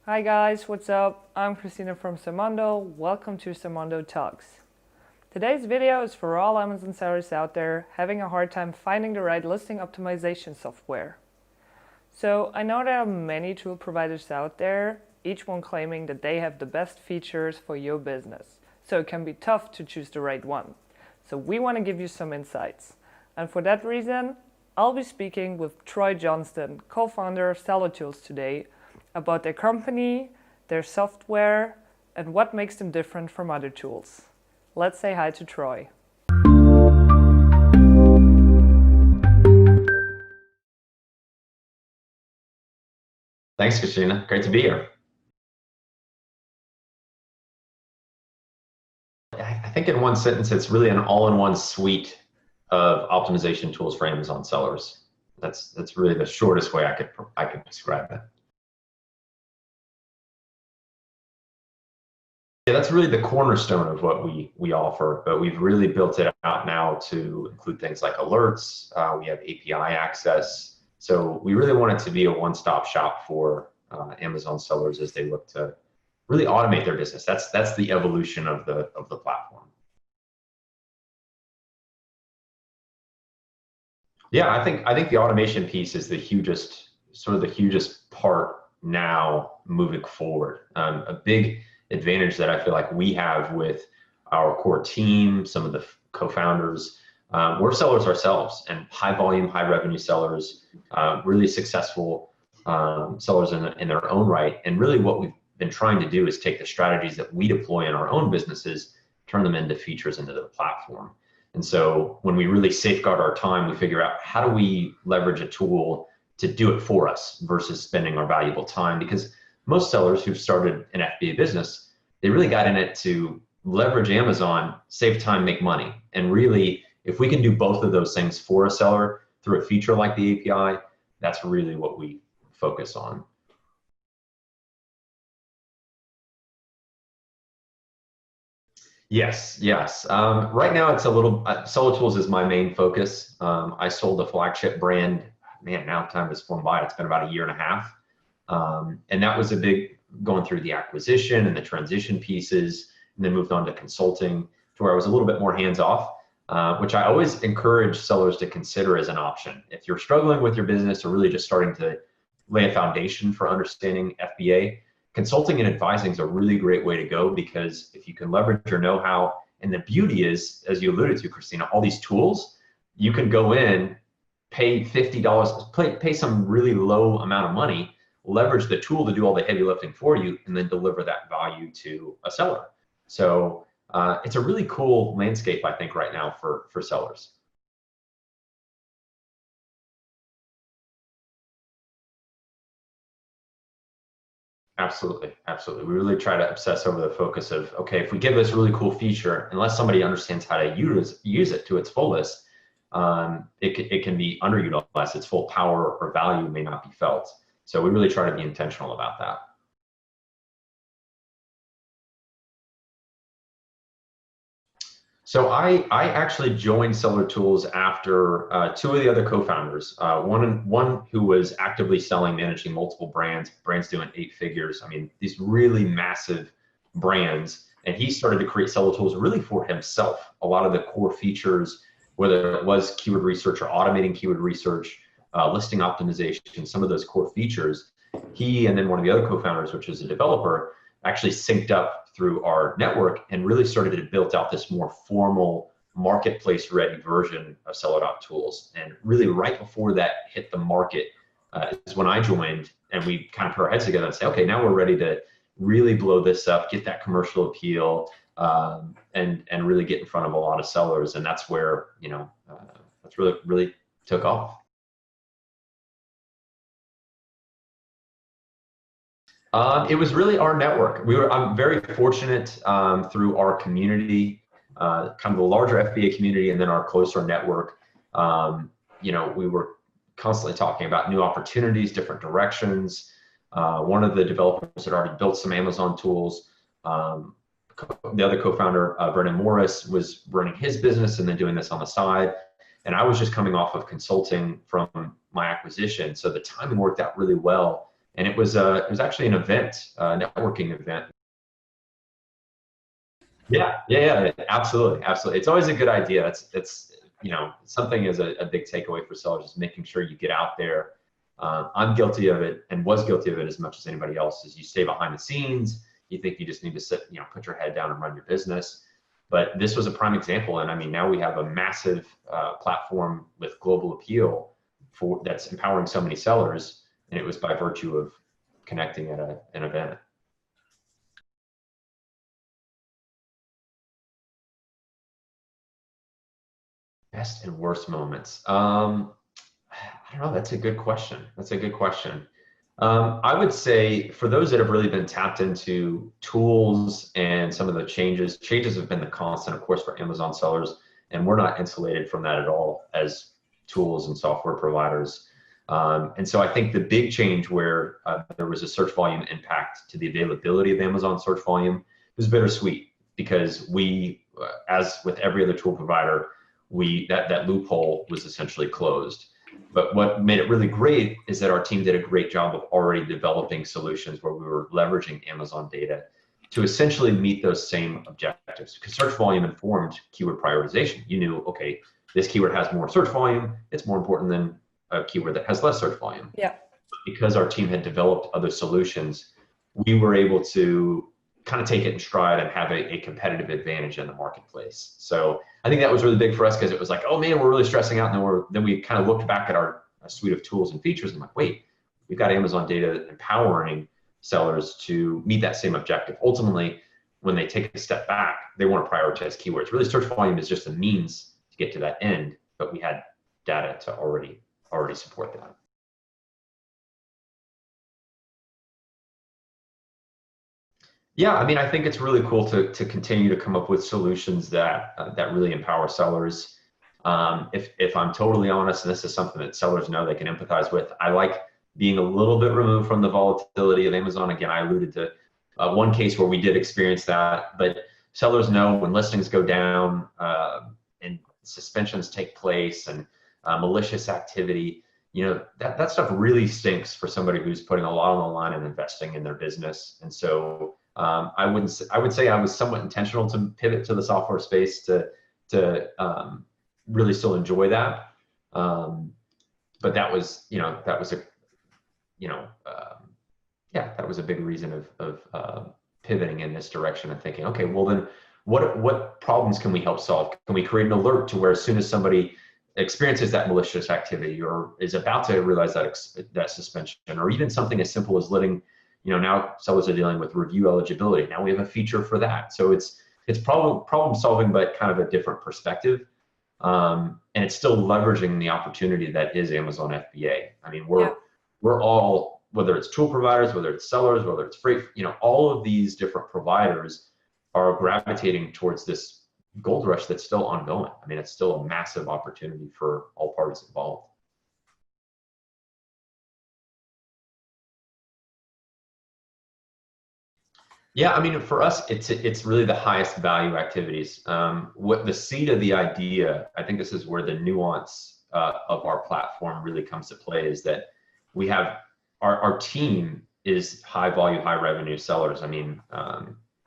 Hi guys, what's up? I'm Christina from Sermondo. Welcome to Sermondo Talks. Today's video is for all Amazon sellers out there having a hard time finding the right listing optimization software. So I know there are many tool providers out there, each one claiming that they have the best features for your business. So it can be tough to choose the right one. So we want to give you some insights. And for that reason, I'll be speaking with Troy Johnston, co-founder of Seller.Tools today, about their company, their software, and what makes them different from other tools. Let's say hi to Troy. Thanks, Christina. Great to be here. I think in one sentence, it's really an all-in-one suite of optimization tools for Amazon sellers. That's really the shortest way I could describe it. Yeah, that's really the cornerstone of what we offer, but we've really built it out now to include things like alerts. We have API access. So we really want it to be a one-stop shop for Amazon sellers as they look to really automate their business. That's the evolution of the platform. Yeah, I think the automation piece is the hugest part now moving forward. A big advantage that I feel like we have with our core team, some of the co-founders, we're sellers ourselves, and high volume, high revenue sellers, really successful sellers in their own right. And really what we've been trying to do is take the strategies that we deploy in our own businesses, turn them into features into the platform. And so when we really safeguard our time, we figure out how do we leverage a tool to do it for us versus spending our valuable time. Because most sellers who've started an FBA business, they really got in it to leverage Amazon, save time, make money. And really, if we can do both of those things for a seller through a feature like the API, that's really what we focus on. Yes. Right now, it's a little. Seller.Tools is my main focus. I sold a flagship brand. Man, now time has flown by. It's been about a year and a half, and that was a big going through the acquisition and the transition pieces, and then moved on to consulting, to where I was a little bit more hands off, which I always encourage sellers to consider as an option. If you're struggling with your business or really just starting to lay a foundation for understanding FBA, consulting and advising is a really great way to go, because if you can leverage your know-how, and the beauty is, as you alluded to, Christina, all these tools, you can go in, pay $50, pay some really low amount of money, leverage the tool to do all the heavy lifting for you, and then deliver that value to a seller. So it's a really cool landscape, I think, right now for sellers. Absolutely. We really try to obsess over the focus of, okay, if we give this really cool feature, unless somebody understands how to use it to its fullest, it can be underutilized. Its full power or value may not be felt. So we really try to be intentional about that. So I actually joined Seller.Tools after two of the other co-founders. One who was actively selling, managing multiple brands doing 8 figures. I mean, these really massive brands. And he started to create Seller.Tools really for himself. A lot of the core features, whether it was keyword research or automating keyword research, listing optimization, some of those core features, he and then one of the other co-founders, which was a developer, actually synced up through our network and really started to build out this more formal marketplace ready version of Seller.Tools. And really right before that hit the market is when I joined, and we kind of put our heads together and say, okay, now we're ready to really blow this up, get that commercial appeal, and really get in front of a lot of sellers. And that's where, that's really took off. It was really our network. I'm very fortunate through our community, kind of the larger FBA community, and then our closer network. We were constantly talking about new opportunities, different directions. One of the developers had already built some Amazon tools. The other co-founder, Brennan Morris, was running his business and then doing this on the side. And I was just coming off of consulting from my acquisition. So the timing worked out really well And it was actually an event, a networking event. Yeah, absolutely, absolutely. It's always a good idea. That's something is a big takeaway for sellers is making sure you get out there. I'm guilty of it and was guilty of it as much as anybody else. Is you stay behind the scenes. You think you just need to sit, put your head down and run your business. But this was a prime example, and I mean, now we have a massive platform with global appeal that's empowering so many sellers, and it was by virtue of connecting at an event. Best and worst moments. I don't know. That's a good question. That's a good question. I would say for those that have really been tapped into tools and some of the changes have been the constant, of course, for Amazon sellers, and we're not insulated from that at all as tools and software providers. And so I think the big change where there was a search volume impact to the availability of Amazon search volume was bittersweet because we, as with every other tool provider, that loophole was essentially closed. But what made it really great is that our team did a great job of already developing solutions where we were leveraging Amazon data to essentially meet those same objectives. Because search volume informed keyword prioritization. You knew, okay, this keyword has more search volume. It's more important than a keyword that has less search volume. Yeah. Because our team had developed other solutions, we were able to kind of take it in stride and have a competitive advantage in the marketplace. So I think that was really big for us because it was like, oh man, we're really stressing out. And then we kind of looked back at our suite of tools and features and like, wait, we've got Amazon data empowering sellers to meet that same objective. Ultimately, when they take a step back, they want to prioritize keywords. Really, search volume is just a means to get to that end, but we had data to already support that. Yeah, I mean, I think it's really cool to continue to come up with solutions that that really empower sellers. If I'm totally honest, and this is something that sellers know they can empathize with, I like being a little bit removed from the volatility of Amazon. Again, I alluded to one case where we did experience that, but sellers know when listings go down and suspensions take place and malicious activity, that stuff really stinks for somebody who's putting a lot on the line and investing in their business. And so I would say I was somewhat intentional to pivot to the software space to really still enjoy that. But that was that was a big reason of pivoting in this direction and thinking, okay, well then what problems can we help solve? Can we create an alert to where as soon as somebody experiences that malicious activity or is about to realize that suspension, or even something as simple as letting, now sellers are dealing with review eligibility. Now we have a feature for that. So it's problem solving, but kind of a different perspective. And it's still leveraging the opportunity that is Amazon FBA. I mean, we're all, whether it's tool providers, whether it's sellers, whether it's freight, all of these different providers are gravitating towards this gold rush that's still ongoing. I mean, it's still a massive opportunity for all parties involved. Yeah, I mean, for us, it's really the highest value activities. What the seed of the idea, I think this is where the nuance of our platform really comes to play, is that we have our team is high volume, high revenue sellers. I mean,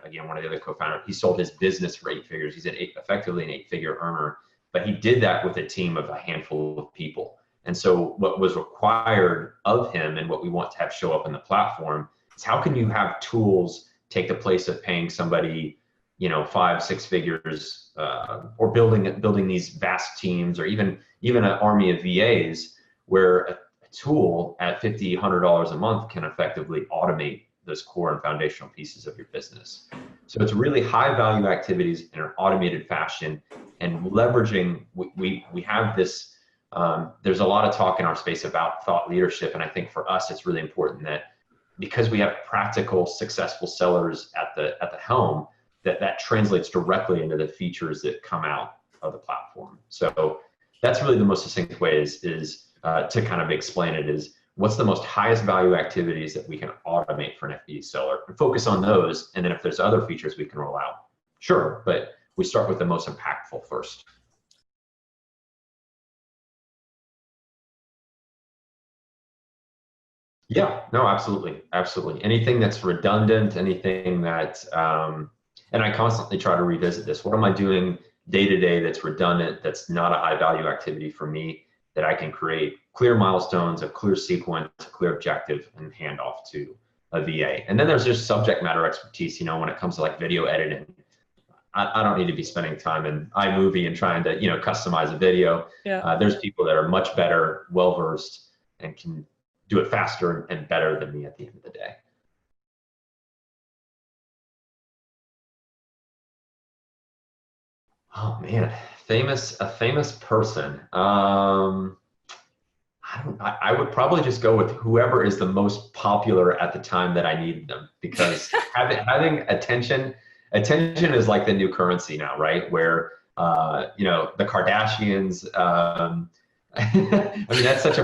again, one of the other co-founders, he sold his business for 8 figures. He's effectively an 8-figure earner, but he did that with a team of a handful of people. And so what was required of him and what we want to have show up in the platform is how can you have tools take the place of paying somebody, 5-6 figures, or building these vast teams, or even an army of VAs, where a tool at $50, $100 a month can effectively automate those core and foundational pieces of your business. So it's really high value activities in an automated fashion, and leveraging. We have this. There's a lot of talk in our space about thought leadership, and I think for us it's really important that, because we have practical, successful sellers at the helm, that translates directly into the features that come out of the platform. So that's really the most succinct way is to kind of explain it, is what's the most highest value activities that we can automate for an FBA seller, and focus on those. And then if there's other features we can roll out, sure, but we start with the most impactful first. Yeah, no, absolutely, absolutely. Anything that's redundant, anything that, and I constantly try to revisit this. What am I doing day to day that's redundant, that's not a high value activity for me, that I can create clear milestones, a clear sequence, a clear objective, and hand off to a VA. And then there's just subject matter expertise, when it comes to like video editing. I don't need to be spending time in iMovie and trying to, customize a video. Yeah. There's people that are much better, well versed, and can do it faster and better than me at the end of the day. Oh man, a famous person. I would probably just go with whoever is the most popular at the time that I needed them, because having attention is like the new currency now, right? Where the Kardashians. I mean, that's such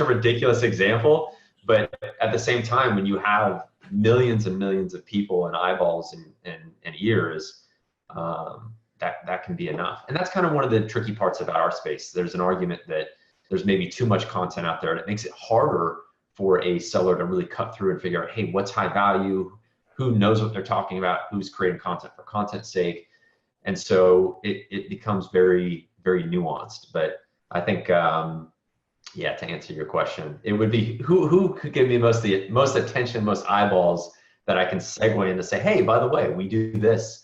a ridiculous example, but at the same time, when you have millions and millions of people and eyeballs and ears, that can be enough. And that's kind of one of the tricky parts about our space. There's an argument that there's maybe too much content out there, and it makes it harder for a seller to really cut through and figure out, hey, what's high value? Who knows what they're talking about? Who's creating content for content's sake? And so it becomes very, very nuanced. But I think, yeah, to answer your question, it would be who could give me most attention, most eyeballs that I can segue into say, hey, by the way, we do this.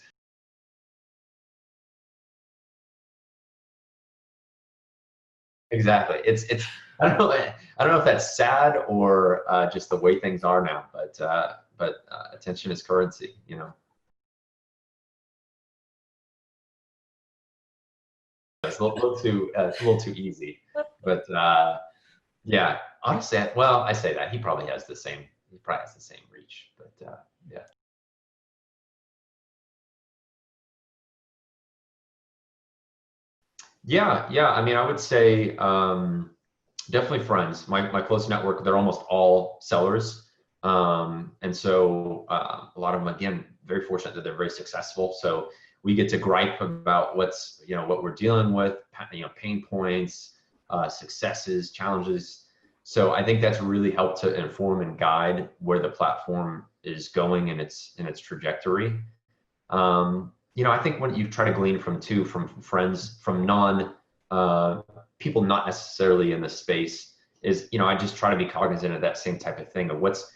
Exactly. It's I don't know if that's sad or just the way things are now, but attention is currency. It's a little too easy, but yeah. Honestly, well, I say that he probably has the same reach, but yeah. Yeah. I mean, I would say definitely friends. My close network, they're almost all sellers. And so a lot of them, again, very fortunate that they're very successful. So we get to gripe about what we're dealing with, pain points, successes, challenges. So I think that's really helped to inform and guide where the platform is going in its trajectory. I think when you try to glean from friends, from people not necessarily in the space, is I just try to be cognizant of that same type of thing of what's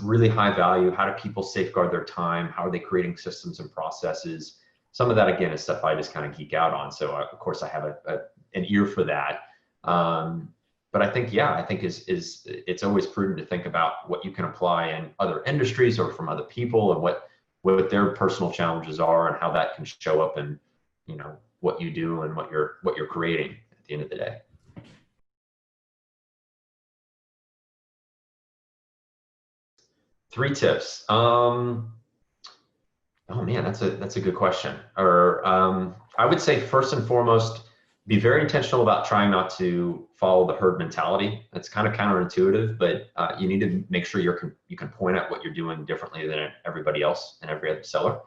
really high value. How do people safeguard their time? How are they creating systems and processes? Some of that, again, is stuff I just kind of geek out on. So of course I have an ear for that. But I think, yeah, it's always prudent to think about what you can apply in other industries or from other people, and what their personal challenges are, and how that can show up in what you do and what you're creating at the end of the day. Three tips. Oh man, that's a good question. Or I would say first and foremost, be very intentional about trying not to follow the herd mentality. It's kind of counterintuitive, but you need to make sure you can point out what you're doing differently than everybody else and every other seller.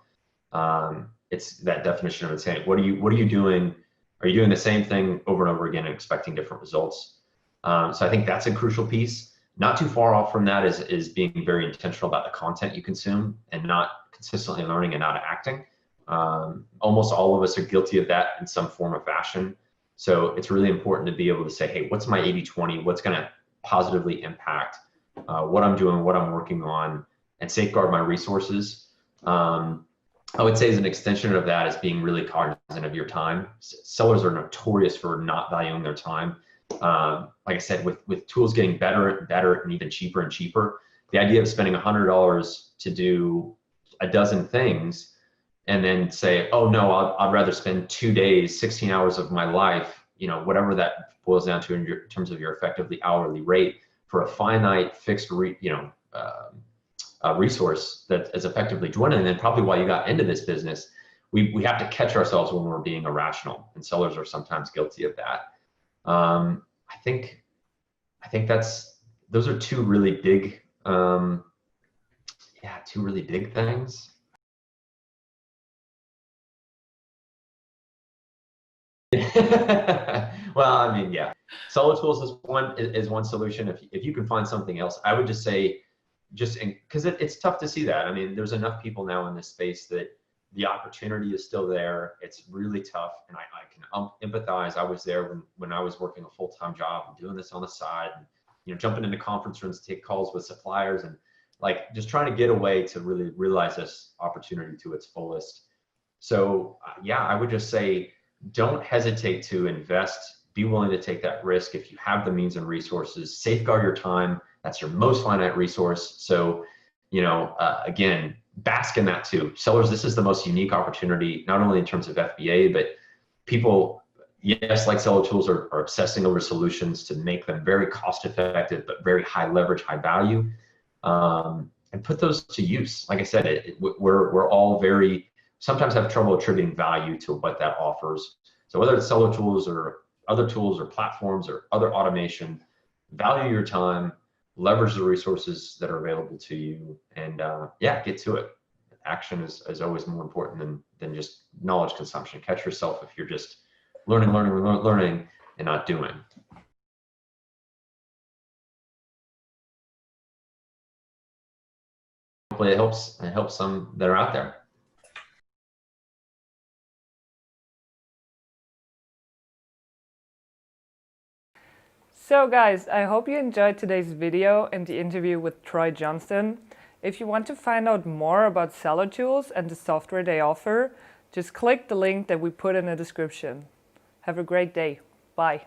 It's that definition of insanity. What are you doing? Are you doing the same thing over and over again and expecting different results? So I think that's a crucial piece. Not too far off from that is being very intentional about the content you consume and not consistently learning and not acting. Almost all of us are guilty of that in some form or fashion. So it's really important to be able to say, hey, what's my 80-20? What's going to positively impact what I'm doing, what I'm working on, and safeguard my resources. I would say as an extension of that is being really cognizant of your time. Sellers are notorious for not valuing their time. Like I said, with tools getting better and better and even cheaper and cheaper, the idea of spending $100 to do a dozen things and then say, oh no, I'd rather spend 2 days, 16 hours of my life, whatever that boils down to in terms of your effectively hourly rate for a finite fixed resource that is effectively dwindling. And then probably why you got into this business, we have to catch ourselves when we're being irrational, and sellers are sometimes guilty of that. I think those are two really big, two really big things. Well, I mean, yeah, Seller.Tools is one solution. If you can find something else, I would just say, because it's tough to see that. I mean, there's enough people now in this space that the opportunity is still there. It's really tough, and I can empathize. I was there when I was working a full-time job and doing this on the side, and jumping into conference rooms to take calls with suppliers, and like just trying to get away to really realize this opportunity to its fullest. So yeah, I would just say, don't hesitate to invest. Be willing to take that risk if you have the means and resources. Safeguard your time. That's your most finite resource. So, again, bask in that too. Sellers, this is the most unique opportunity, not only in terms of FBA, but people, yes, like Seller.Tools are obsessing over solutions to make them very cost effective, but very high leverage, high value, and put those to use. Like I said, we're all sometimes have trouble attributing value to what that offers. So whether it's Seller.Tools or other tools or platforms or other automation, value your time, leverage the resources that are available to you, and yeah, get to it. Action is always more important than just knowledge consumption. Catch yourself if you're just learning, and not doing. Hopefully it helps some that are out there. So guys, I hope you enjoyed today's video and the interview with Troy Johnston. If you want to find out more about Seller.Tools and the software they offer, just click the link that we put in the description. Have a great day. Bye.